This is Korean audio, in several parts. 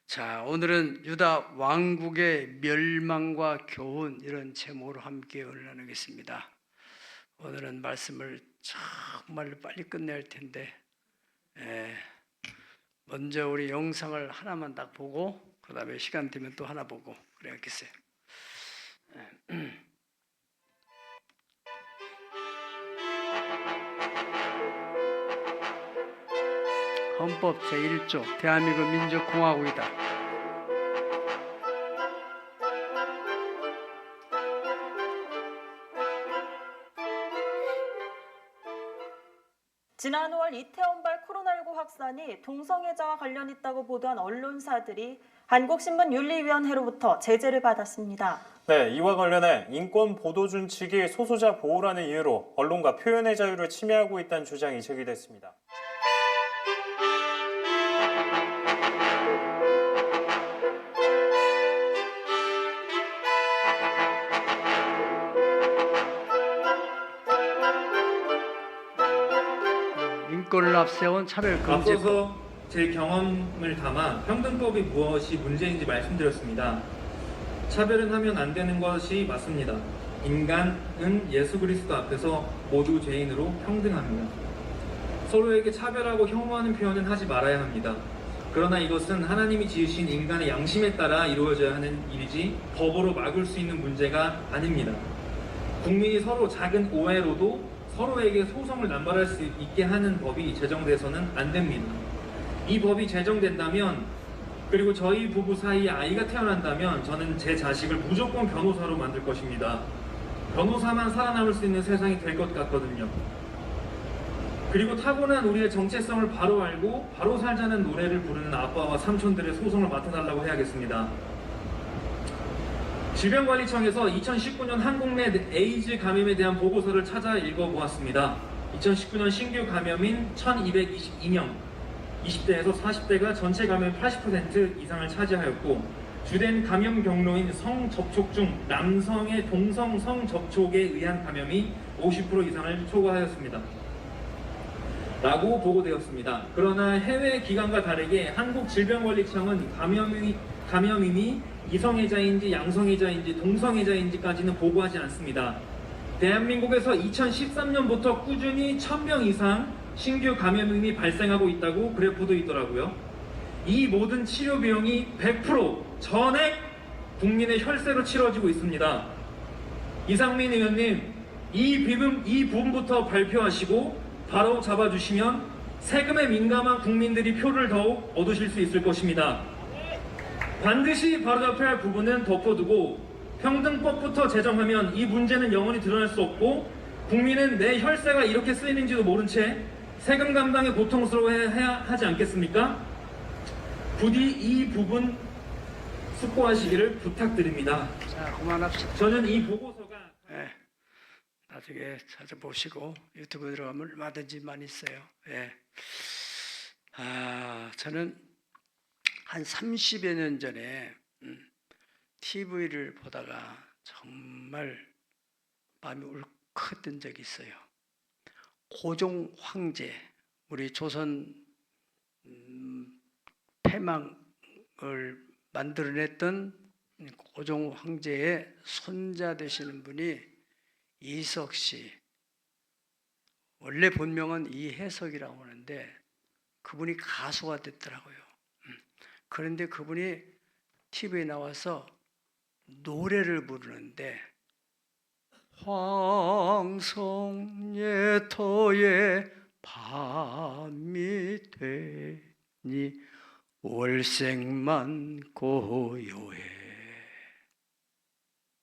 자, 오늘은 유다 왕국의 멸망과 교훈, 이런 제목으로 함께 은혜 나누겠습니다. 오늘은 말씀을 정말로 빨리 끝내야 할 텐데, 먼저 우리 영상을 하나만 딱 보고 그 다음에 시간 되면 또 하나 보고 그래야겠어요. 헌법 제1조 대한민국 민주공화국이다. 지난 5월 이태원발 코로나19 확산이 동성애자와 관련 있다고 보도한 언론사들이 한국신문윤리위원회로부터 제재를 받았습니다. 네, 이와 관련해 인권 보도준 측이 소수자 보호라는 이유로 언론과 표현의 자유를 침해하고 있다는 주장이 제기됐습니다. 인권을 앞세운 차별금지법. 앞서서 제 경험을 담아 평등법이 무엇이 문제인지 말씀드렸습니다. 차별은 하면 안 되는 것이 맞습니다. 인간은 예수 그리스도 앞에서 모두 죄인으로 평등합니다. 서로에게 차별하고 혐오하는 표현은 하지 말아야 합니다. 그러나 이것은 하나님이 지으신 인간의 양심에 따라 이루어져야 하는 일이지 법으로 막을 수 있는 문제가 아닙니다. 국민이 서로 작은 오해로도 서로에게 소송을 남발할 수 있게 하는 법이 제정돼서는 안 됩니다. 이 법이 제정된다면, 그리고 저희 부부 사이에 아이가 태어난다면 저는 제 자식을 무조건 변호사로 만들 것입니다. 변호사만 살아남을 수 있는 세상이 될 것 같거든요. 그리고 타고난 우리의 정체성을 바로 알고 바로 살자는 노래를 부르는 아빠와 삼촌들의 소송을 맡아달라고 해야겠습니다. 질병관리청에서 2019년 한국 내 에이즈 감염에 대한 보고서를 찾아 읽어보았습니다. 2019년 신규 감염인 1222명, 20대에서 40대가 전체 감염 80% 이상을 차지하였고, 주된 감염 경로인 성접촉 중 남성의 동성 성접촉에 의한 감염이 50% 이상을 초과하였습니다. 라고 보고되었습니다. 그러나 해외 기관과 다르게 한국질병관리청은 감염인이 이성애자인지 양성애자인지 동성애자인지까지는 보고하지 않습니다. 대한민국에서 2013년부터 꾸준히 1000명 이상 신규 감염인이 발생하고 있다고 그래프도 있더라고요. 이 모든 치료 비용이 100% 전액 국민의 혈세로 치러지고 있습니다. 이상민 의원님, 이 부분부터 발표하시고 바로 잡아주시면 세금에 민감한 국민들이 표를 더욱 얻으실 수 있을 것입니다. 반드시 바로잡혀야 할 부분은 덮어두고 평등법부터 제정하면 이 문제는 영원히 드러날 수 없고, 국민은 내 혈세가 이렇게 쓰이는지도 모른 채 세금 감당에 고통스러워해야 하지 않겠습니까? 부디 이 부분 숙고하시기를 부탁드립니다. 자, 그만합시다. 저는 이 보고서가 나중에 찾아보시고 유튜브 들어가면 얼마든지 많이 있어요. 저는 한 30여 년 전에 TV를 보다가 정말 마음이 울컥했던 적이 있어요. 고종 황제, 우리 조선 패망을 만들어냈던 고종 황제의 손자 되시는 분이 이석 씨, 원래 본명은 이혜석이라고 하는데 그분이 가수가 됐더라고요. 그런데 그분이 TV에 나와서 노래를 부르는데, 황성예터에 밤이 되니 월색만 고요해.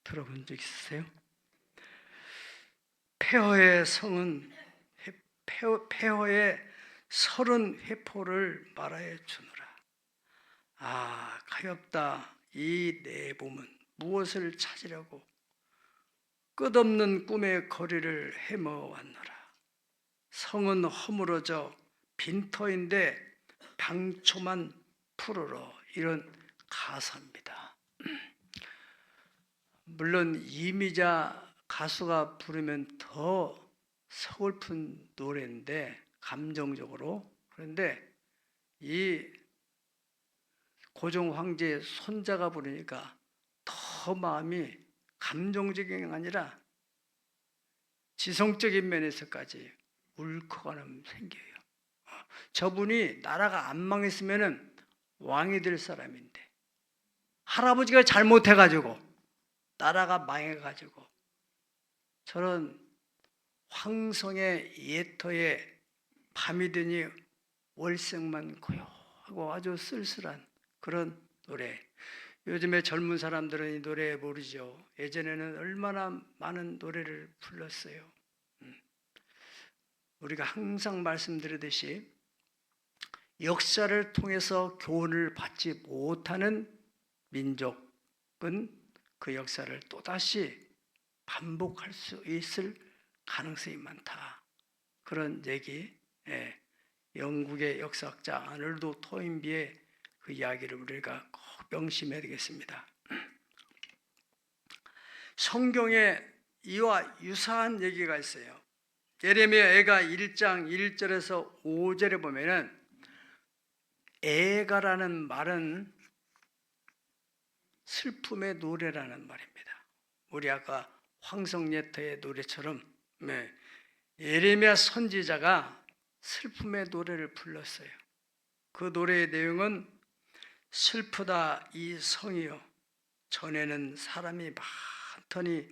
들어본 적 있으세요? 폐허의 성은 폐허의 30회포를 말하여 주노라. 가엾다. 이 내봄은 무엇을 찾으려고 끝없는 꿈의 거리를 헤매왔노라. 성은 허물어져 빈터인데 방초만 푸르러. 이런 가사입니다. 물론 이미자 가수가 부르면 더 서글픈 노래인데 감정적으로. 그런데 이 고종 황제의 손자가 부르니까 더 마음이 감정적인 게 아니라 지성적인 면에서까지 울컥함이 생겨요. 저분이 나라가 안 망했으면 왕이 될 사람인데 할아버지가 잘못해가지고 나라가 망해가지고 저런 황성의 예터에 밤이 되니 월색만 고요하고 아주 쓸쓸한 그런 노래. 요즘에 젊은 사람들은 이 노래 모르죠. 예전에는 얼마나 많은 노래를 불렀어요. 우리가 항상 말씀드리듯이 역사를 통해서 교훈을 받지 못하는 민족은 그 역사를 또다시 반복할 수 있을 가능성이 많다. 그런 얘기, 영국의 역사학자 아놀드 토인비의 그 이야기를 우리가 꼭 명심해야 되겠습니다. 성경에 이와 유사한 얘기가 있어요. 예레미야가 1장 1절에서 5절에 보면은 애가라는 말은 슬픔의 노래라는 말입니다. 우리 아까 황성예터의 노래처럼 예레미야 선지자가 슬픔의 노래를 불렀어요. 그 노래의 내용은 슬프다 이 성이여 전에는 사람이 많더니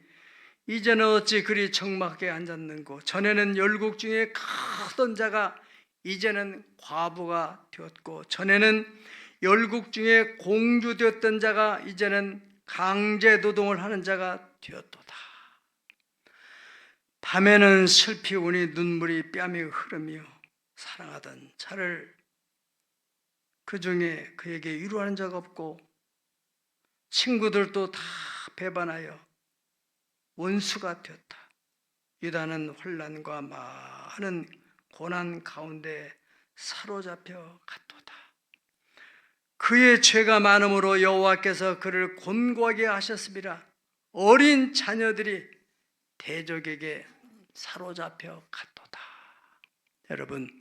이제는 어찌 그리 적막하게 앉았는고 전에는 열국 중에 크던 자가 이제는 과부가 되었고 전에는 열국 중에 공주되었던 자가 이제는 강제 노동을 하는 자가 되었도다. 밤에는 슬피 우니 눈물이 뺨에 흐르며 사랑하던 자를 그 중에 그에게 위로하는 자가 없고 친구들도 다 배반하여 원수가 되었다. 유다는 혼란과 많은 고난 가운데 사로잡혀 갔도다. 그의 죄가 많음으로 여호와께서 그를 곤고하게 하셨습니다. 어린 자녀들이 대적에게 사로잡혀 갔도다. 여러분,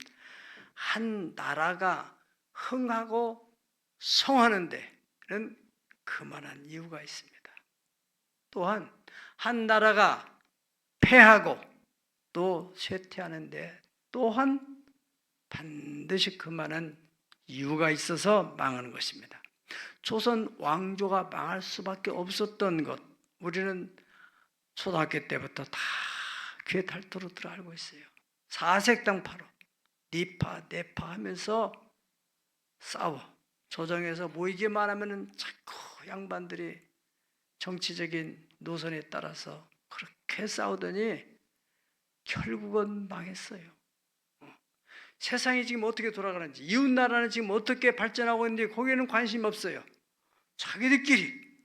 한 나라가 흥하고 성하는 데는 그만한 이유가 있습니다. 또한 한 나라가 패하고 또 쇠퇴하는데 또한 반드시 그만한 이유가 있어서 망하는 것입니다. 조선 왕조가 망할 수밖에 없었던 것, 우리는 초등학교 때부터 다 귀에 닳도록 들어 알고 있어요. 사색당파로 니파 네파 하면서 싸워 조정에서 모이기만 하면은 자꾸 양반들이 정치적인 노선에 따라서 그렇게 싸우더니 결국은 망했어요. 세상이 지금 어떻게 돌아가는지, 이웃나라는 지금 어떻게 발전하고 있는지 거기에는 관심이 없어요. 자기들끼리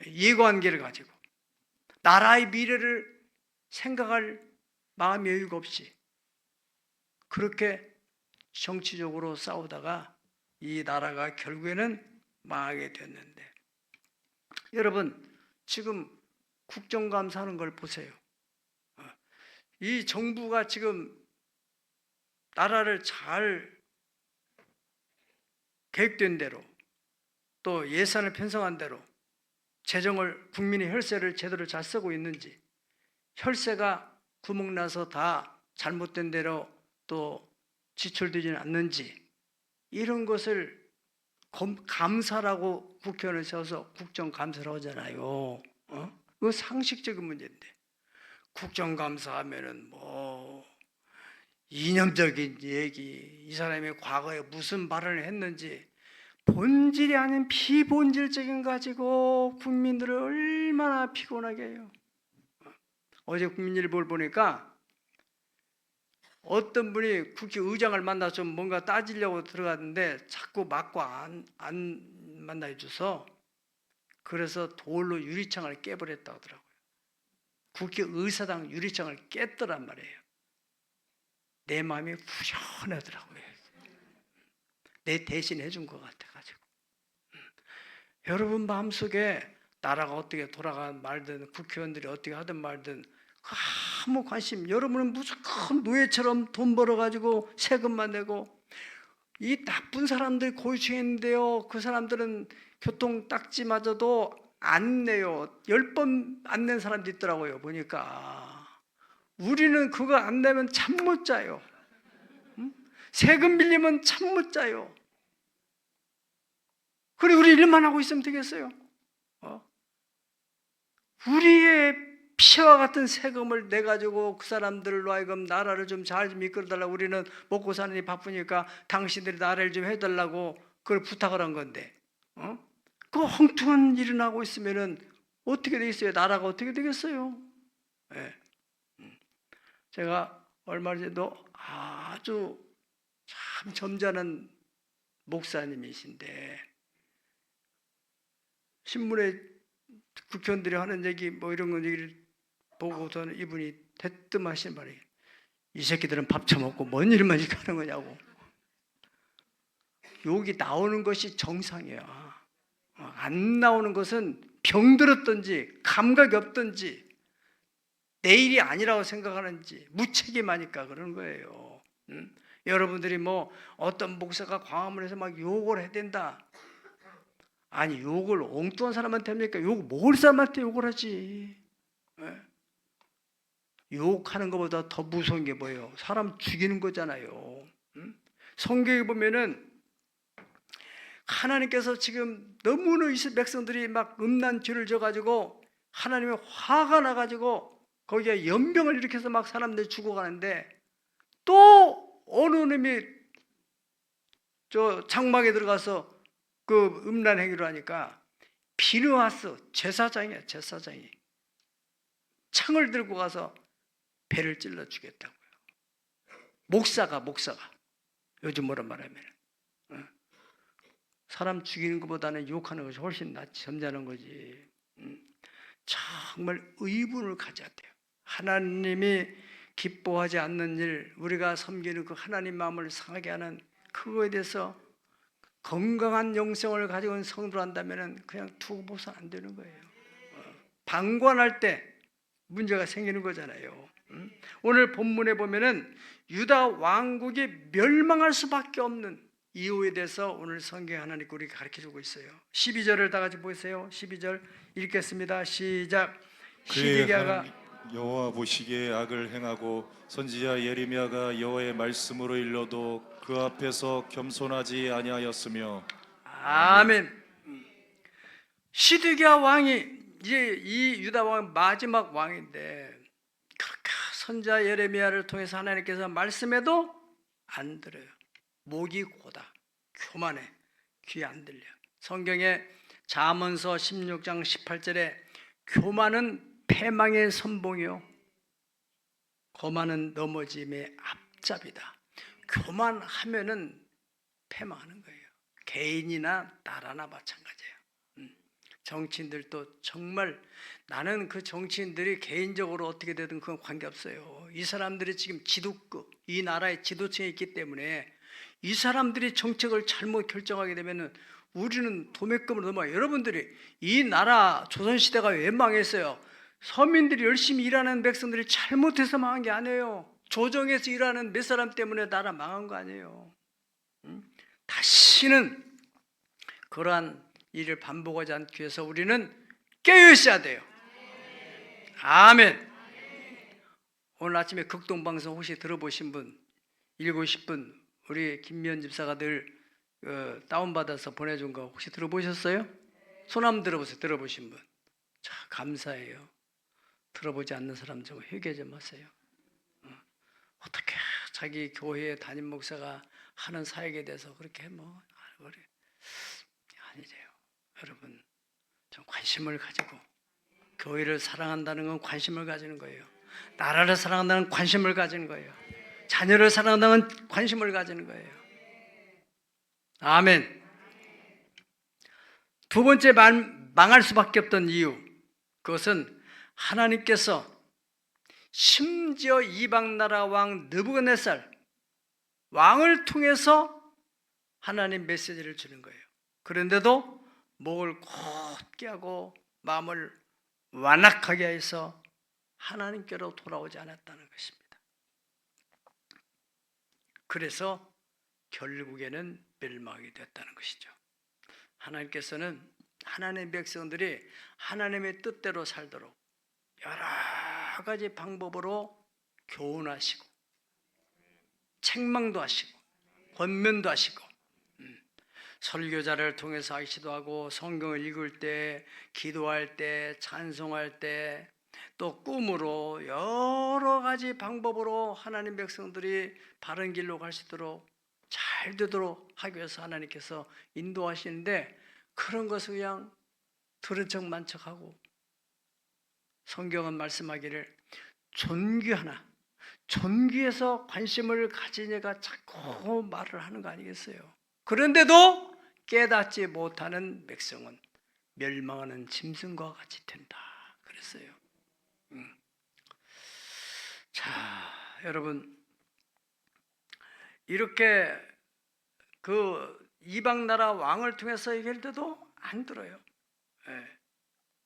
이해관계를 가지고 나라의 미래를 생각할 마음의 여유가 없이 그렇게 정치적으로 싸우다가 이 나라가 결국에는 망하게 됐는데, 여러분 지금 국정감사하는 걸 보세요. 이 정부가 지금 나라를 잘 계획된 대로 또 예산을 편성한 대로 재정을 국민의 혈세를 제대로 잘 쓰고 있는지, 혈세가 구멍나서 다 잘못된 대로 또 지출되지는 않는지, 이런 것을 감사라고 국회의원을 세워서 국정감사를 하잖아요. 이거 상식적인 문제인데 국정감사하면은 뭐 이념적인 얘기, 이 사람이 과거에 무슨 발언을 했는지 본질이 아닌 비본질적인 거 가지고 국민들을 얼마나 피곤하게 해요. 어제 국민일보를 보니까 어떤 분이 국회의장을 만나서 뭔가 따지려고 들어갔는데 자꾸 맞고 안 만나줘서 그래서 돌로 유리창을 깨버렸다고 하더라고요. 국회의사당 유리창을 깼더란 말이에요. 내 마음이 후련하더라고요. 내 대신 해준 것 같아가지고. 여러분 마음속에 나라가 어떻게 돌아가든 말든 국회의원들이 어떻게 하든 말든 아무 관심, 여러분은 무조건 노예처럼 돈 벌어가지고 세금만 내고 이 나쁜 사람들 고위층인데요. 그 사람들은 교통 딱지마저도 안 내요. 10번 안 낸 사람도 있더라고요. 보니까 우리는 그거 안 내면 잠 못 자요. 응? 세금 밀리면 잠 못 자요. 그래 우리 일만 하고 있으면 되겠어요? 우리의 피와 같은 세금을 내 가지고 그 사람들로 하여금 나라를 좀 잘 좀 이끌어달라고, 우리는 먹고 사는 게 바쁘니까 당신들이 나라를 좀 해달라고 그걸 부탁을 한 건데, 그 엉뚱한 일이 나고 있으면은 어떻게 되겠어요? 나라가 어떻게 되겠어요? 네. 제가 얼마 전에도 아주 참 점잖은 목사님이신데 신문에 국회의원들이 하는 얘기 뭐 이런 거 얘기를 보고서는 이분이 대뜸 하시는 말이, 이 새끼들은 밥 처먹고 뭔 일만 이렇게 하는 거냐고. 욕이 나오는 것이 정상이야. 안 나오는 것은 병들었든지 감각이 없든지 내 일이 아니라고 생각하는지 무책임하니까 그런 거예요. 여러분들이 뭐 어떤 목사가 광화문에서 막 욕을 해야 된다. 아니 욕을 엉뚱한 사람한테 합니까? 욕 모를 사람한테 욕을 하지. 욕하는 것보다 더 무서운 게 뭐예요? 사람 죽이는 거잖아요. 성경에 보면은 하나님께서 지금 너무나 이스라엘 백성들이 막 음란 죄를 져가지고 하나님의 화가 나가지고 거기에 연병을 일으켜서 막 사람들이 죽어가는데, 또 어느 놈이 저 장막에 들어가서 그 음란 행위를 하니까 비느하스 제사장이야, 제사장이 창을 들고 가서 배를 찔러 죽였다고요. 목사가 요즘 뭐라 말하면 사람 죽이는 것보다는 욕하는 것이 훨씬 낫지, 점잖은 거지. 정말 의분을 가져야 돼요. 하나님이 기뻐하지 않는 일, 우리가 섬기는 그 하나님 마음을 상하게 하는 그거에 대해서 건강한 영성을 가지고 있는 성도를 한다면 그냥 두고 보선 안 되는 거예요. 방관할 때 문제가 생기는 거잖아요. 오늘 본문에 보면은 유다 왕국이 멸망할 수밖에 없는 이유에 대해서 오늘 성경 하나님 우리가 가르쳐주고 있어요. 12절을 다 같이 보세요. 12절 읽겠습니다. 시작. 시드기야가 여호와 보시기에 악을 행하고 선지자 예레미야가 여호와의 말씀으로 일러도 그 앞에서 겸손하지 아니하였으며. 아멘. 시드기야 왕이 이제 이 유다 왕 마지막 왕인데 그렇게 선지자 예레미야를 통해서 하나님께서 말씀해도 안 들어요. 목이 고다, 교만해, 귀 안 들려. 성경에 잠언서 16장 18절에 교만은 패망의 선봉이요 거만은 넘어짐의 앞잡이다. 교만하면은 패망하는 거예요. 개인이나 나라나 마찬가지예요. 정치인들도 정말, 나는 그 정치인들이 개인적으로 어떻게 되든 그건 관계없어요. 이 사람들이 지금 지도급, 이 나라의 지도층에 있기 때문에 이 사람들이 정책을 잘못 결정하게 되면은 우리는 도매금으로 넘어가요. 여러분들이 이 나라 조선시대가 왜 망했어요? 서민들이 열심히 일하는 백성들이 잘못해서 망한 게 아니에요. 조정에서 일하는 몇 사람 때문에 나라 망한 거 아니에요. 다시는 그러한 일을 반복하지 않기 위해서 우리는 깨어 있어야 돼요. 아멘. 오늘 아침에 극동방송 혹시 들어보신 분, 읽고 싶은 우리 김미연 집사가 늘 다운받아서 보내준 거 혹시 들어보셨어요? 손 한번 들어보세요. 들어보신 분. 자, 감사해요. 들어보지 않는 사람 좀 회개 좀 하세요. 어떻게 자기 교회 담임 목사가 하는 사역에 대해서 그렇게 뭐 아니래요. 여러분 좀 관심을 가지고, 교회를 사랑한다는 건 관심을 가지는 거예요. 나라를 사랑한다는 관심을 가지는 거예요. 자녀를 사랑한다는 관심을 가지는 거예요. 아멘. 두 번째 망할 수밖에 없던 이유, 그것은 하나님께서 심지어 이방나라 왕 느부갓네살 왕을 통해서 하나님 메시지를 주는 거예요. 그런데도 목을 곧게 하고 마음을 완악하게 해서 하나님께로 돌아오지 않았다는 것입니다. 그래서 결국에는 멸망하게 됐다는 것이죠. 하나님께서는 하나님의 백성들이 하나님의 뜻대로 살도록 여러 가지 방법으로 교훈하시고 책망도 하시고 권면도 하시고 설교자를 통해서 하시기도 하고 성경을 읽을 때, 기도할 때, 찬송할 때, 또 꿈으로 여러 가지 방법으로 하나님 백성들이 바른 길로 갈 수 있도록 잘 되도록 하기 위해서 하나님께서 인도하시는데, 그런 것을 그냥 들은 척만 척하고 성경은 말씀하기를 존귀하나 존귀해서 관심을 가진 애가 자꾸 말을 하는 거 아니겠어요? 그런데도 깨닫지 못하는 백성은 멸망하는 짐승과 같이 된다 그랬어요. 자, 여러분, 이렇게 그 이방 나라 왕을 통해서 얘기해도 안 들어요.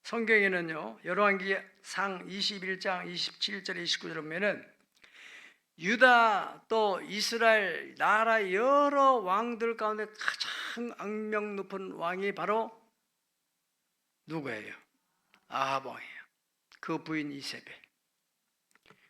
성경에는요, 열왕기상 21장 27절 29절 보면은 유다 또 이스라엘 나라 여러 왕들 가운데 가장 악명 높은 왕이 바로 누구예요? 아합 왕이에요. 그 부인 이세벨.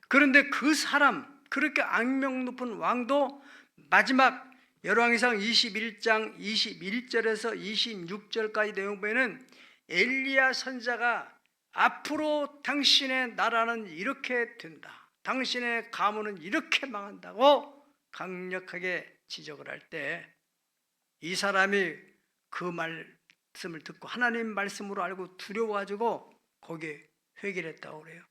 그런데 그 사람, 그렇게 악명 높은 왕도 마지막 열왕기상 21장 21절에서 26절까지 내용 보면은 엘리야 선지자가 앞으로 당신의 나라는 이렇게 된다, 당신의 가문은 이렇게 망한다고 강력하게 지적을 할 때 이 사람이 그 말씀을 듣고 하나님 말씀으로 알고 두려워가지고 거기에 회개를 했다고 그래요.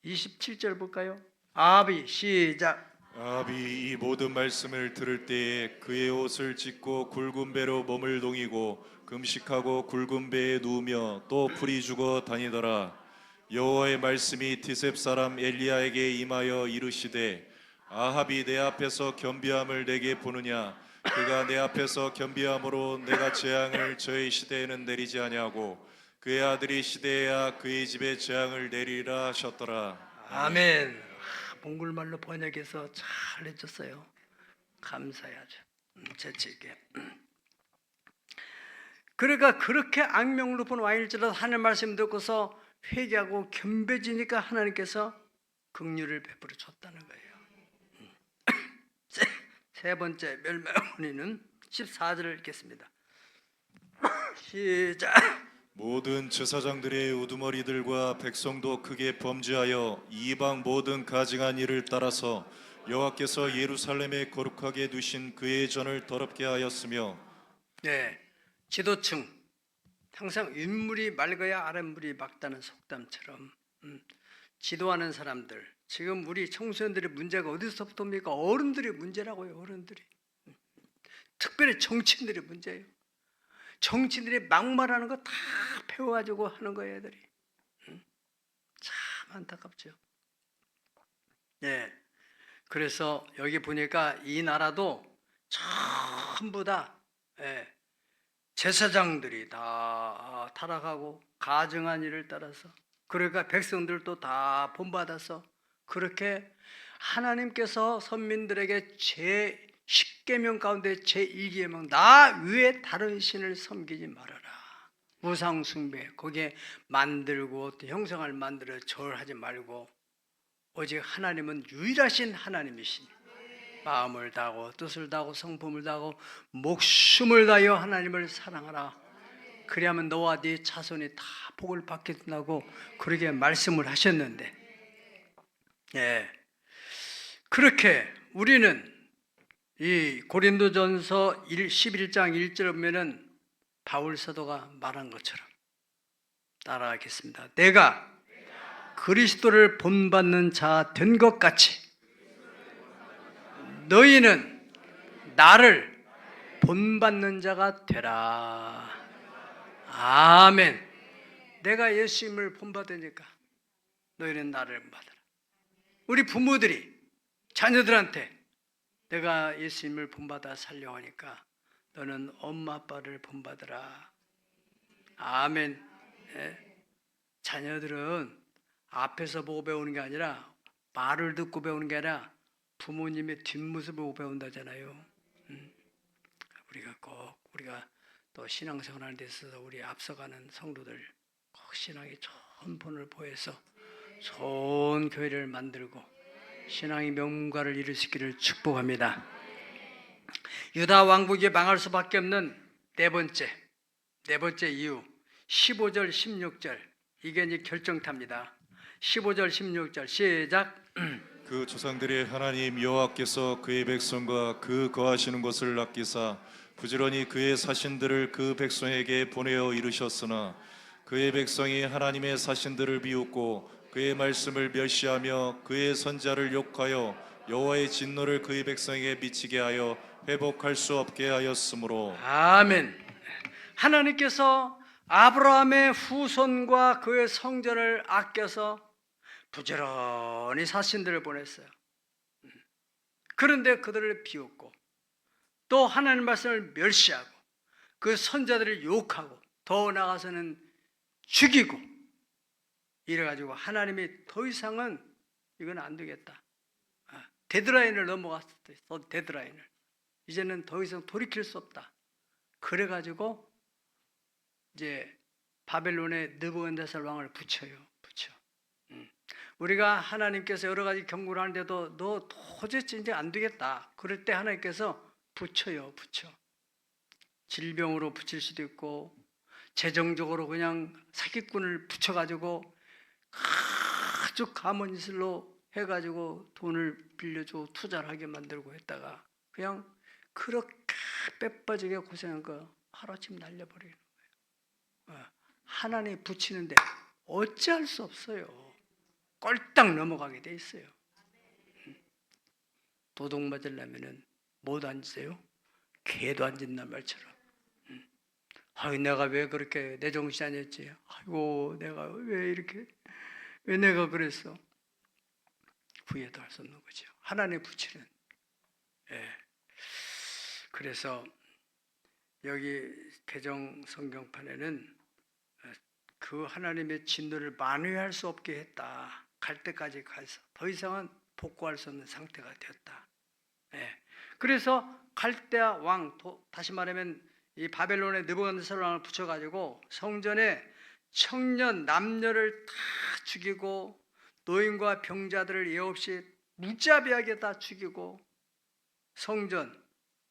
27절 볼까요? 아합이 시작. 아합이 이 모든 말씀을 들을 때에 그의 옷을 찢고 굵은 배로 몸을 동이고 금식하고 굵은 배에 누우며 또 풀이 죽어 다니더라. 여호와의 말씀이 디셉 사람 엘리야에게 임하여 이르시되 아합이 내 앞에서 겸비함을 내게 보느냐? 그가 내 앞에서 겸비함으로 내가 재앙을 저의 시대에는 내리지 아니하고 그의 아들이 시대에야 그의 집에 재앙을 내리라 하셨더라. 아멘. 몽골말로 번역해서 잘 해줬어요. 감사해야죠. 재치 있게. 그러니까 그렇게 악명 높은 왕일지라도 하나님 말씀 듣고서 회개하고 겸비해지니까 하나님께서 긍휼을 베풀어 줬다는 거예요. 세 번째 멸망의 원인은 14절을 읽겠습니다. 시작. 모든 제사장들의 우두머리들과 백성도 크게 범죄하여 이방 모든 가증한 일을 따라서 여호와께서 예루살렘에 거룩하게 두신 그의 전을 더럽게 하였으며. 네, 지도층 항상 윗물이 맑아야 아랫물이 맑다는 속담처럼 지도하는 사람들, 지금 우리 청소년들의 문제가 어디서부터 옵니까? 어른들의 문제라고요. 어른들이. 특별히 정치인들의 문제예요. 정치인들이 막말하는 거 다 배워가지고 하는 거예요, 애들이. 참 안타깝죠. 네, 그래서 여기 보니까 이 나라도 전부 다 제사장들이 다 타락하고 가증한 일을 따라서, 그러니까 백성들도 다 본받아서 그렇게 하나님께서 선민들에게 제 10계명 가운데 제1계명 나 외에 다른 신을 섬기지 말아라, 우상 숭배, 거기에 만들고 또 형상을 만들어 절하지 말고 오직 하나님은 유일하신 하나님이시니 마음을 다하고 뜻을 다하고 성품을 다하고 목숨을 다하여 하나님을 사랑하라. 그리하면 너와 네 자손이 다 복을 받게 된다고 그렇게 말씀을 하셨는데, 그렇게 우리는 이 고린도전서 11장 1절에 보면은 바울 사도가 말한 것처럼 따라하겠습니다. 내가 그리스도를 본받는 자 된 것 같이 너희는 나를 본받는 자가 되라. 아멘. 내가 예수님을 본받으니까 너희는 나를 본받아라. 우리 부모들이 자녀들한테 내가 예수님을 본받아 살려고 하니까 너는 엄마 아빠를 본받으라. 아멘. 자녀들은 앞에서 보고 배우는 게 아니라 말을 듣고 배우는 게 아니라 부모님의 뒷모습을 보고 배운다잖아요. 우리가 또 신앙생활하는 데 있어서 우리 앞서가는 성도들 꼭 신앙의 좋은 본을 보여서 좋은 교회를 만들고 신앙의 명문가를 이룰 수 있기를 축복합니다. 유다 왕국이 망할 수밖에 없는 네 번째 이유 15절 16절 이게 이제 결정탑니다. 15절 16절 시작. 그 조상들의 하나님 여호와께서 그의 백성과 그 거하시는 곳을 아끼사 부지런히 그의 사신들을 그 백성에게 보내어 이르셨으나 그의 백성이 하나님의 사신들을 비웃고 그의 말씀을 멸시하며 그의 선자를 욕하여 여호와의 진노를 그의 백성에게 미치게 하여 회복할 수 없게 하였으므로. 아멘. 하나님께서 아브라함의 후손과 그의 성전을 아껴서 부지런히 사신들을 보냈어요. 그런데 그들을 비웃고 또 하나님 말씀을 멸시하고 그 선자들을 욕하고 더 나아가서는 죽이고 이래가지고 하나님이 더 이상은 이건 안 되겠다. 데드라인을 넘어갔을 때 데드라인을 이제는 더 이상 돌이킬 수 없다. 그래가지고 이제 바벨론의 느부갓네살 왕을 붙여. 우리가 하나님께서 여러 가지 경고를 하는데도 너 도저히 이제 안 되겠다. 그럴 때 하나님께서 붙여. 질병으로 붙일 수도 있고 재정적으로 그냥 사기꾼을 붙여가지고 아주 가문이슬로 해가지고 돈을 빌려주고 투자를 하게 만들고 했다가 그냥 그렇게 빼빠지게 고생한 거 하루아침 날려버리는 거예요. 하나님 붙이는데 어찌할 수 없어요. 꼴딱 넘어가게 돼 있어요. 도둑 맞으려면은 못 앉으세요? 개도 안 짖는 말처럼. 내가 왜 그렇게 내 정신 아니었지? 아이고 내가 왜 내가 그랬어? 후회도 할 수 없는 거죠. 하나님 붙이는. 그래서 여기 개정 성경판에는 그 하나님의 진노를 만회할 수 없게 했다. 갈 때까지 가서 더 이상은 복구할 수 없는 상태가 되었다. 그래서 갈대아 왕, 다시 말하면 이 바벨론의 느부갓네살 왕을 붙여가지고 성전에 청년 남녀를 다 죽이고 노인과 병자들을 예 없이 무자비하게 다 죽이고 성전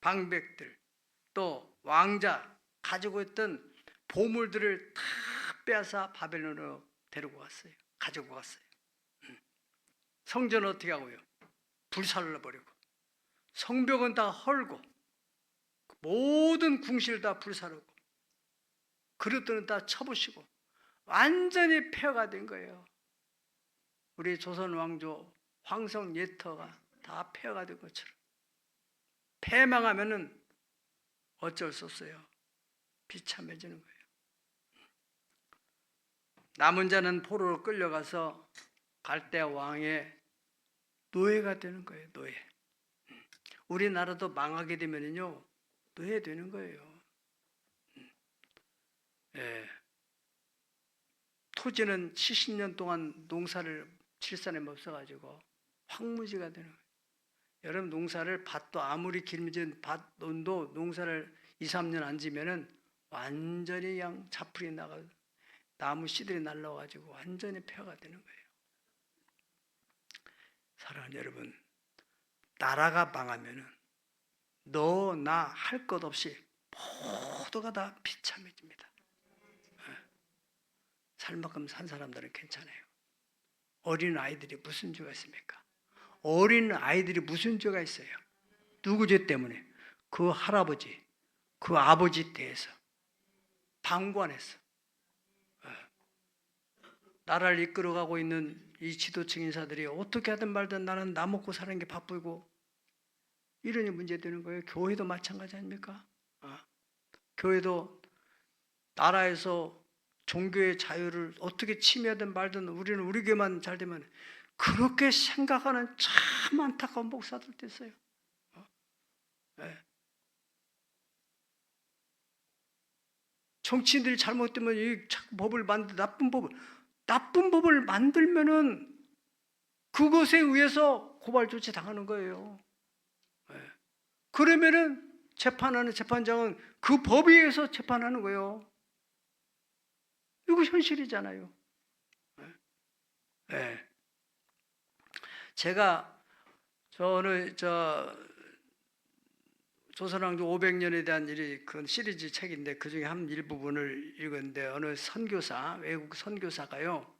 방백들 또 왕자 가지고 있던 보물들을 다 빼앗아 바벨론으로 데리고 갔어요. 가지고 갔어요. 성전은 어떻게 하고요? 불살라 버리고 성벽은 다 헐고 모든 궁실을 다 불사르고 그릇들은 다 쳐부시고 완전히 폐허가 된 거예요. 우리 조선 왕조 황성 예터가 다 폐허가 된 것처럼 패망하면은 어쩔 수 없어요. 비참해지는 거예요. 남은 자는 포로로 끌려가서 갈대아 왕의 노예가 되는 거예요. 노예. 우리나라도 망하게 되면요 노예 되는 거예요. 토지는 70년 동안 농사를 칠산에 없어가지고 황무지가 되는 거예요. 여러분 농사를 밭도 아무리 길면 밭도 농사를 2, 3년 안 지면은 완전히 그냥 자풀이 나가 나무 씨들이 날라와가지고 완전히 폐허가 되는 거예요. 사랑하는 여러분, 나라가 망하면은 너 나 할 것 없이 모두가 다 비참해집니다. 살만큼 산 사람들은 괜찮아요. 어린 아이들이 무슨 죄가 있습니까? 어린 아이들이 무슨 죄가 있어요? 누구 죄 때문에? 그 할아버지, 그 아버지 때에서 방관했어. 나라를 이끌어가고 있는 이 지도층 인사들이 어떻게 하든 말든 나는 나 먹고 사는 게 바쁘고 이러니 문제되는 거예요. 교회도 마찬가지 아닙니까? 교회도 나라에서 종교의 자유를 어떻게 침해하든 말든 우리는 우리 교회만 잘 되면 그렇게 생각하는 참 안타까운 목사들도 있어요. 정치인들이 잘못되면 이 법을 나쁜 법을 만들면은 그것에 의해서 고발 조치 당하는 거예요. 그러면은 재판하는 재판장은 그 법에 의해서 재판하는 거예요. 이거 현실이잖아요. 네. 제가 저는 조선왕조 500년에 대한 일이 그 시리즈 책인데 그 중에 한 일부분을 읽었는데 어느 선교사, 외국 선교사가요,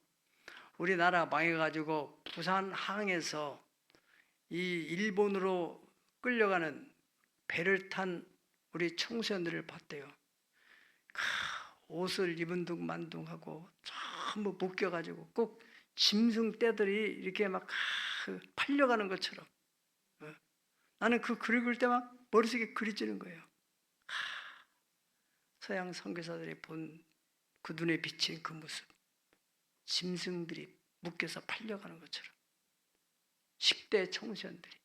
우리나라 망해가지고 부산 항에서 이 일본으로 끌려가는 배를 탄 우리 청소년들을 봤대요. 옷을 입은 둥 만둥하고 전부 묶여가지고 꼭 짐승 떼들이 이렇게 막 팔려가는 것처럼. 나는 그 글 읽을 때 막 머릿속에 그려지는 거예요. 서양 선교사들이 본 그 눈에 비친 그 모습, 짐승들이 묶여서 팔려가는 것처럼 10대 청소년들이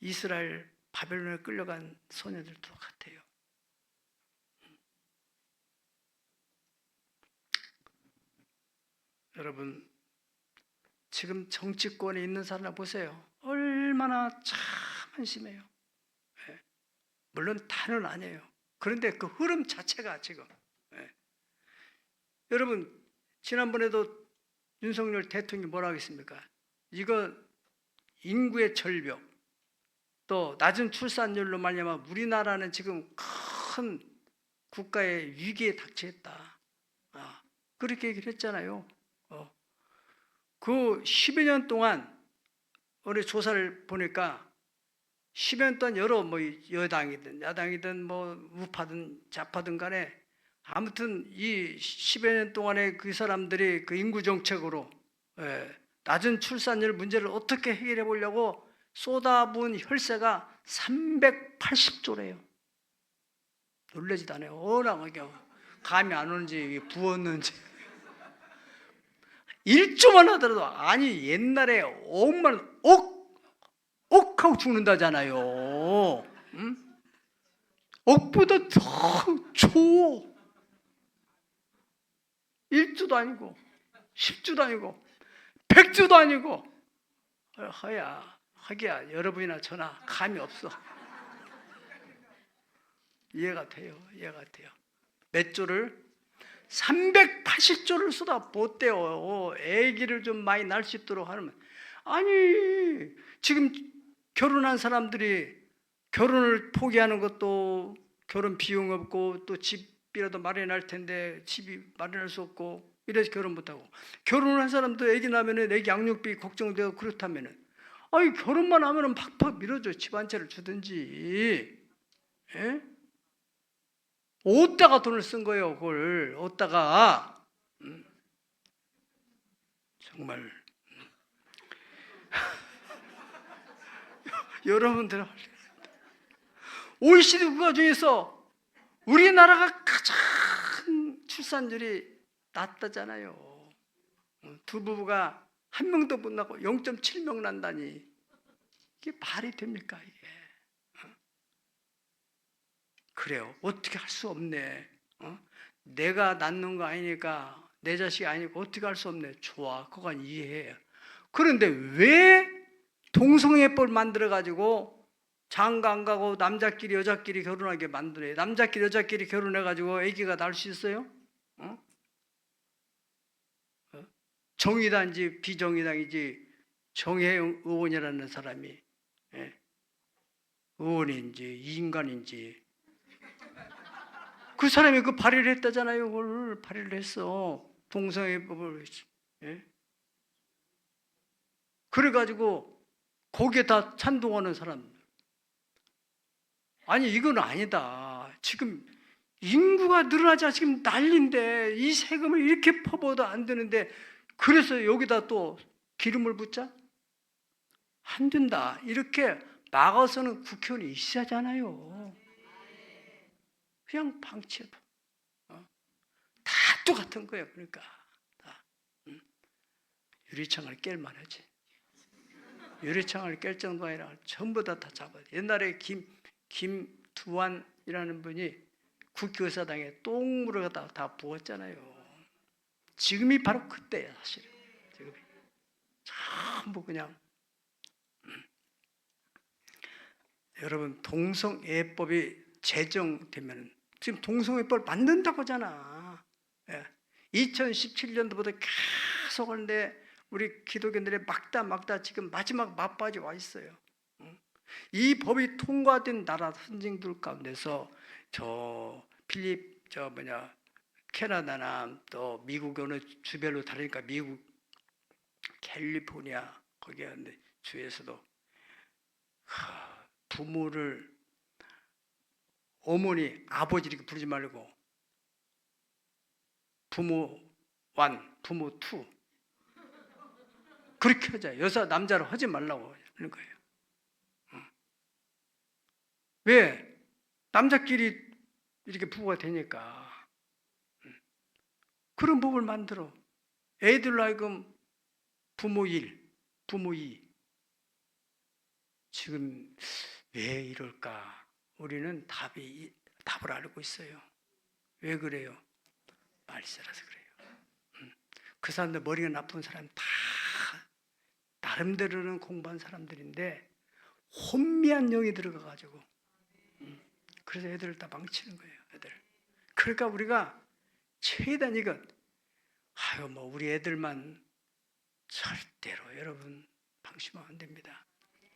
이스라엘 바벨론에 끌려간 소녀들도 같아요. 여러분, 지금 정치권에 있는 사람 보세요. 얼마나 참 한심해요. 물론 다는 아니에요. 그런데 그 흐름 자체가 지금, 여러분, 지난번에도 윤석열 대통령이 뭐라 하겠습니까? 이거 인구의 절벽, 또 낮은 출산율로 말미암아 우리나라는 지금 큰 국가의 위기에 닥쳐있다. 그렇게 얘기를 했잖아요. 그 10여 년 동안 우리 조사를 보니까 10여 년 동안 여러 뭐 여당이든 야당이든 뭐 우파든 좌파든 간에 아무튼 이 10여 년 동안에 그 사람들이 그 인구 정책으로 낮은 출산율 문제를 어떻게 해결해 보려고 쏟아부은 혈세가 380조래요. 놀라지도 않아요. 워낙 감이 안 오는지 부었는지 1조만 하더라도, 아니 옛날에 옥하고 죽는다잖아요. 응? 옥보다 더 조. 1조도 아니고 10조도 아니고 100조도 아니고. 하기야 여러분이나 저나 감이 없어. 이해가 돼요. 몇 조를? 380조를 쏟아붓대요. 아기를 좀 많이 낳을 수 있도록 하면. 아니 지금 결혼한 사람들이 결혼을 포기하는 것도 결혼 비용 없고 또 집이라도 마련할 텐데 집이 마련할 수 없고 이래서 결혼 못하고, 결혼한 사람도 아기 낳으면 아기 양육비 걱정되고 그렇다면은 아니 결혼만 하면은 팍팍 밀어줘. 집 한 채를 주든지. 어디다가 돈을 쓴 거예요, 그걸. 어디다가. 정말. 여러분들, OECD 국가 중에서 우리나라가 가장 출산율이 낮다잖아요. 두 부부가 한 명도 못 낳고 0.7명 난다니. 이게 말이 됩니까, 이게? 그래요. 어떻게 할 수 없네. 내가 낳는 거 아니니까, 내 자식이 아니니까 어떻게 할 수 없네. 좋아, 그건 이해해요. 그런데 왜 동성애법 만들어가지고 장가 안 가고 남자끼리 여자끼리 결혼하게 만들어요? 남자끼리 여자끼리 결혼해가지고 아기가 낳을 수 있어요? 정의당인지 비정의당인지 정혜영 의원이라는 사람이 의원인지 인간인지 그 사람이 그 발의를 했다잖아요. 그걸 발의를 했어. 동성애법을. 그래가지고 거기에 다 찬동하는 사람. 아니 이건 아니다. 지금 인구가 늘어나자 지금 난리인데 이 세금을 이렇게 퍼부어도 안 되는데 그래서 여기다 또 기름을 붓자? 안 된다. 이렇게 막아서는 국회의원이 있어야잖아요. 그냥 방치해봐. 다 똑같은 거예요. 그러니까 다. 유리창을 깰 만하지. 유리창을 깰 정도가 아니라 전부 다 잡아야 돼. 옛날에 김두환이라는 분이 국회의사당에 똥물을 갖다가 다 부었잖아요. 지금이 바로 그때야, 사실은. 지금이. 전부 그냥. 여러분 동성애법이 제정되면 지금 동성애법을 만든다고잖아. 2017년도부터 계속 하는데 우리 기독교인들의 막다 지금 마지막 막바지 와 있어요. 이 법이 통과된 나라 선진들 가운데서 캐나다나 또 미국 어느 주별로 다르니까 미국 캘리포니아 거기 있는데 주에서도 부모를 어머니 아버지 이렇게 부르지 말고 부모 1, 부모 2 그렇게 하자. 여자 남자로 하지 말라고 하는 거예요. 왜? 남자끼리 이렇게 부부가 되니까. 그런 법을 만들어. 애들로 하여금 부모 1, 부모 2. 지금 왜 이럴까? 우리는 답을 알고 있어요. 왜 그래요? 말세라서 그래요. 그 사람들 머리가 나쁜 사람 다 나름대로는 공부한 사람들인데 혼미한 영이 들어가가지고 그래서 애들을 다 망치는 거예요. 애들. 그러니까 우리가 최대한 이건 우리 애들만 절대로 여러분 방심하면 안 됩니다.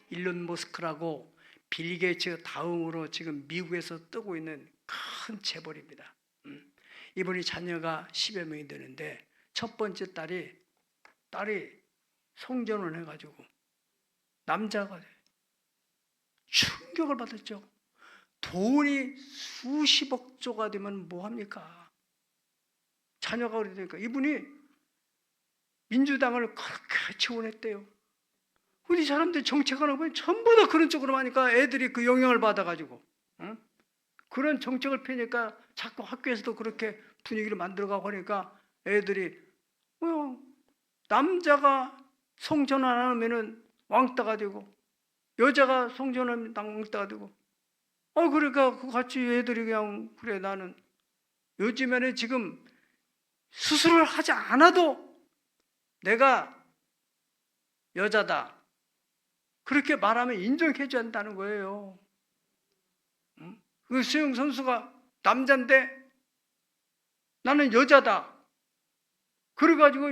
일론 머스크라고 빌 게이츠 다음으로 지금 미국에서 뜨고 있는 큰 재벌입니다. 이분이 자녀가 10여 명이 되는데 첫 번째 딸이 성전을 해가지고 남자가 충격을 받았죠. 돈이 수십억 조가 되면 뭐합니까? 자녀가 그러니까 이분이 민주당을 그렇게 지원했대요. 우리 사람들 정책하는 보면 전부 다 그런 쪽으로 하니까 애들이 그 영향을 받아가지고 그런 정책을 펴니까 자꾸 학교에서도 그렇게 분위기를 만들어가고 하니까 애들이 남자가 성전 안 하면은 왕따가 되고 여자가 성전하면 왕따가 되고 그러니까 같이 애들이 그냥 그래 나는 요즘에는 지금 수술을 하지 않아도 내가 여자다 그렇게 말하면 인정해 줘야 한다는 거예요. 그 수영 선수가 남자인데 나는 여자다. 그래가지고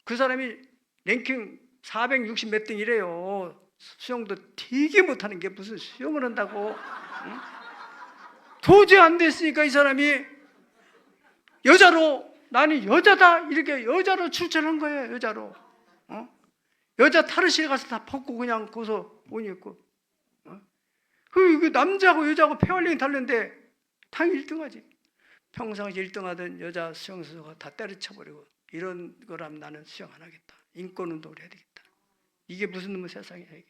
그 사람이 랭킹 460 몇 등이래요. 수영도 되게 못하는 게 무슨 수영을 한다고. 도저히 안 됐으니까 이 사람이 나는 여자다 이렇게 여자로 출전한 거예요. 여자로. 여자 탈의실 가서 다 벗고 그냥 거기서 옷 입고. 그 남자하고 여자하고 페어링 달는데 당연히 1등하지. 평상시 1등하던 여자 수영선수가 다 때려쳐버리고 이런 거라면 나는 수영 안 하겠다. 인권운동을 해야 되겠다. 이게 무슨 놈의 세상이야 이게.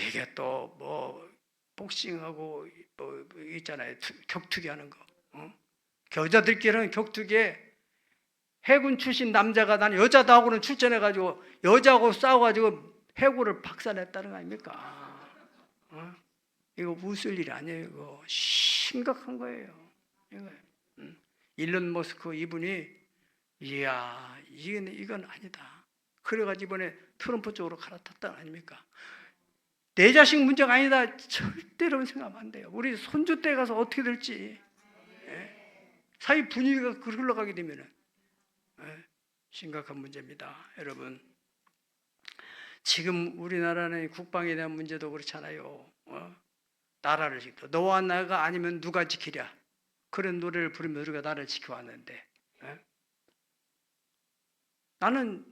이게 또 뭐 복싱하고 뭐 있잖아요. 격투기 하는 거. 여자들끼리는 격투기에 해군 출신 남자가 나는 여자다 하고는 출전해가지고 여자하고 싸워가지고 해군을 박살냈다는 거 아닙니까? 이거 웃을 일이 아니에요. 이거 심각한 거예요. 일론 머스크 이분이 이건 아니다. 그래가지고 이번에 트럼프 쪽으로 갈아탔다 아닙니까? 내 자식 문제가 아니다. 절대로 생각하면 안 돼요. 우리 손주 때 가서 어떻게 될지 사회 분위기가 흘러가게 되면은 심각한 문제입니다. 여러분 지금 우리나라는 국방에 대한 문제도 그렇잖아요. 나라를 지켜 너와 나가 아니면 누가 지키랴 그런 노래를 부르며 우리가 나라를 지켜왔는데 나는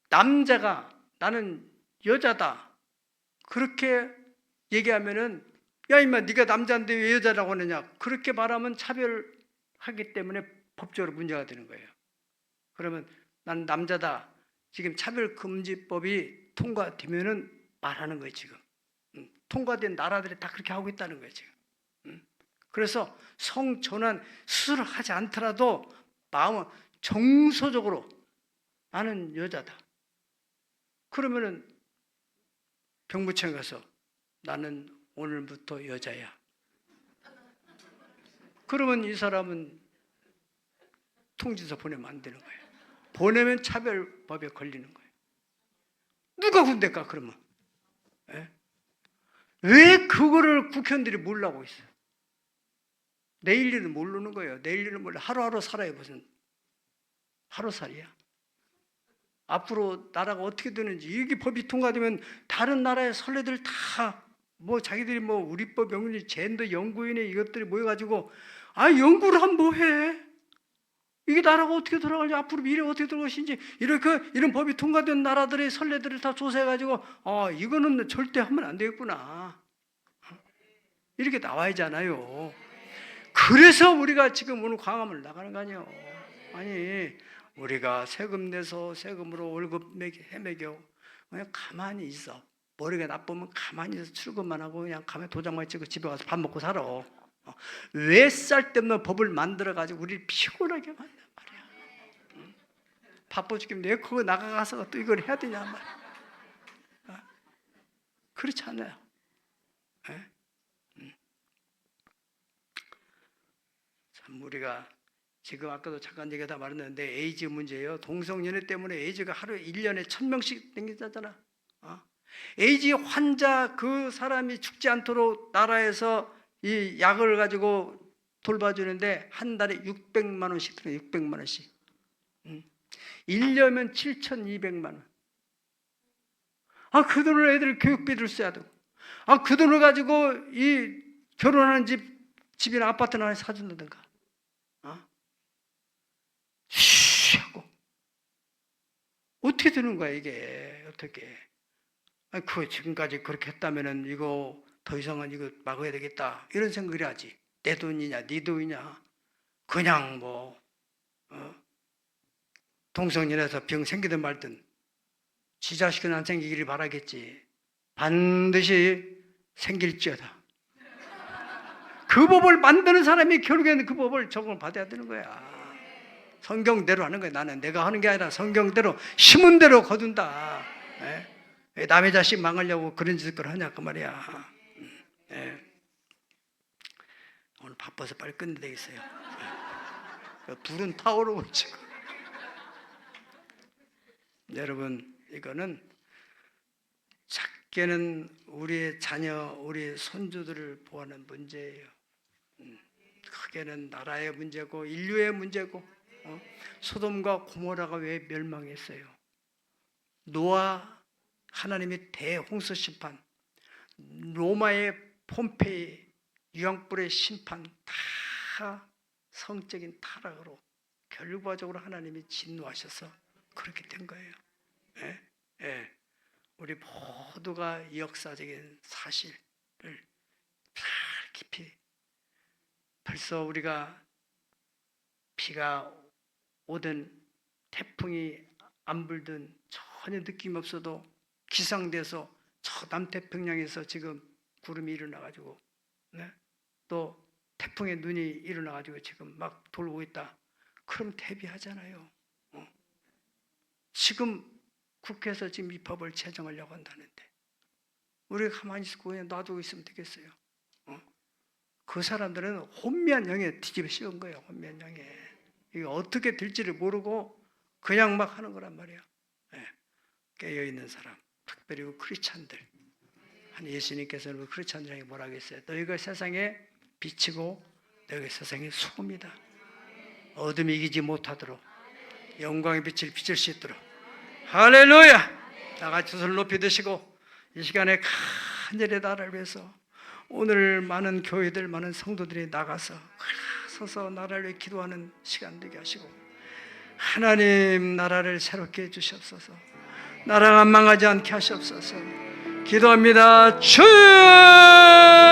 남자가 나는 여자다 그렇게 얘기하면은 야 임마 네가 남자인데 왜 여자라고 하느냐 그렇게 말하면 차별하기 때문에 법적으로 문제가 되는 거예요. 그러면 난 남자다 지금 차별금지법이 통과되면은 말하는 거예요. 지금 통과된 나라들이 다 그렇게 하고 있다는 거예요. 지금 그래서 성전환 수술을 하지 않더라도 마음은 정서적으로 나는 여자다 그러면은 병무청에 가서 나는 오늘부터 여자야 그러면 이 사람은 통지서 보내면 안 되는 거예요. 보내면 차별법에 걸리는 거예요. 누가 군대 가 그러면 예? 왜 그거를 국회의원들이 모르고 있어요? 내일 일은 모르는 거예요. 내일 일은 몰라. 하루하루 살아요. 무슨 하루살이야. 앞으로 나라가 어떻게 되는지, 이게 법이 통과되면 다른 나라의 선례들 다 뭐 자기들이 뭐 우리법, 명륜, 젠더 연구인의 이것들이 모여가지고 연구를 하면 뭐해? 이게 나라가 어떻게 돌아갈지, 앞으로 미래 어떻게 돌아갈 것인지, 이런 법이 통과된 나라들의 선례들을 다 조사해가지고 이거는 절대 하면 안 되겠구나, 이렇게 나와야잖아요. 그래서 우리가 지금 오늘 광화문을 나가는 거 아니에요. 아니, 우리가 세금 내서 세금으로 월급 해매겨 그냥 가만히 있어. 머리가 나쁘면 가만히 있어서 출근만 하고 그냥 가만히 도장만 찍고 집에 가서 밥 먹고 살아. 왜 쓸데없는 법을 만들어가지고 우리를 피곤하게 만단 말이야. 응? 바빠 죽겠는데 왜 그거 나가서 또 이걸 해야 되냐 말이야. 그렇지 않아요. 네? 참 우리가 지금 아까도 잠깐 얘기하다 말했는데 에이즈 문제예요. 동성연애 때문에 에이즈가 하루에 1년에 1000명씩 생긴다잖아. 에이즈 환자 그 사람이 죽지 않도록 나라에서 이 약을 가지고 돌봐주는데 한 달에 600만 원씩 들어요. 600만 원씩. 1년이면 7,200만 원. 그 돈을 애들 교육비를 써야 되고, 그 돈을 가지고 이 결혼하는 집이나 아파트나 하나 사준다든가. 하고 어떻게 되는 거야 이게? 어떻게? 그 지금까지 그렇게 했다면은 이거 더 이상은 이거 막아야 되겠다 이런 생각을 하지. 내 돈이냐 네 돈이냐, 그냥 뭐 동성연애에서 병 생기든 말든 지 자식은 안 생기기를 바라겠지. 반드시 생길지어다. 그 법을 만드는 사람이 결국에는 그 법을 적용을 받아야 되는 거야. 성경대로 하는 거야. 나는 내가 하는 게 아니라 성경대로 심은 대로 거둔다. 왜 남의 자식 망하려고 그런 짓을 하냐 그 말이야. 오늘 바빠서 빨리 끝내야 되겠어요. 불은 타오르고 지금. 여러분, 이거는 작게는 우리의 자녀, 우리 손주들을 보호하는 문제예요. 크게는 나라의 문제고 인류의 문제고. 소돔과 고모라가 왜 멸망했어요? 노아, 하나님의 대홍수 심판, 로마의 폼페이, 유황불의 심판, 다 성적인 타락으로 결과적으로 하나님이 진노하셔서 그렇게 된 거예요. 우리 모두가 이 역사적인 사실을 잘 깊이, 벌써 우리가 비가 오든 태풍이 안 불든 전혀 느낌 없어도 기상돼서 저 남태평양에서 지금 구름이 일어나가지고, 또 태풍의 눈이 일어나가지고 지금 막 돌고 있다. 그럼 대비하잖아요. 지금 국회에서 지금 이 법을 제정하려고 한다는데 우리가 가만히 있고 그냥 놔두고 있으면 되겠어요? 그 사람들은 혼미한 영에 뒤집어 씌운 거예요. 혼미한 영에. 이게 어떻게 될지를 모르고 그냥 막 하는 거란 말이에요. 깨어있는 사람, 특별히 크리스찬들, 한 예수님께서는 크리스찬들에게 뭐라 하겠어요? 너희가 세상에 빛이고 너희가 세상의 소금이다. 어둠이 이기지 못하도록 영광의 빛을 비출 수 있도록. 할렐루야! 다 같이 손을 높이 드시고 이 시간에 간절히 나라를 위해서 오늘 많은 교회들, 많은 성도들이 나가서 서서 나라를 위해 기도하는 시간 되게 하시고, 하나님 나라를 새롭게 해주시옵소서. 나라가 망하지 않게 하시옵소서. 기도합니다. 주여!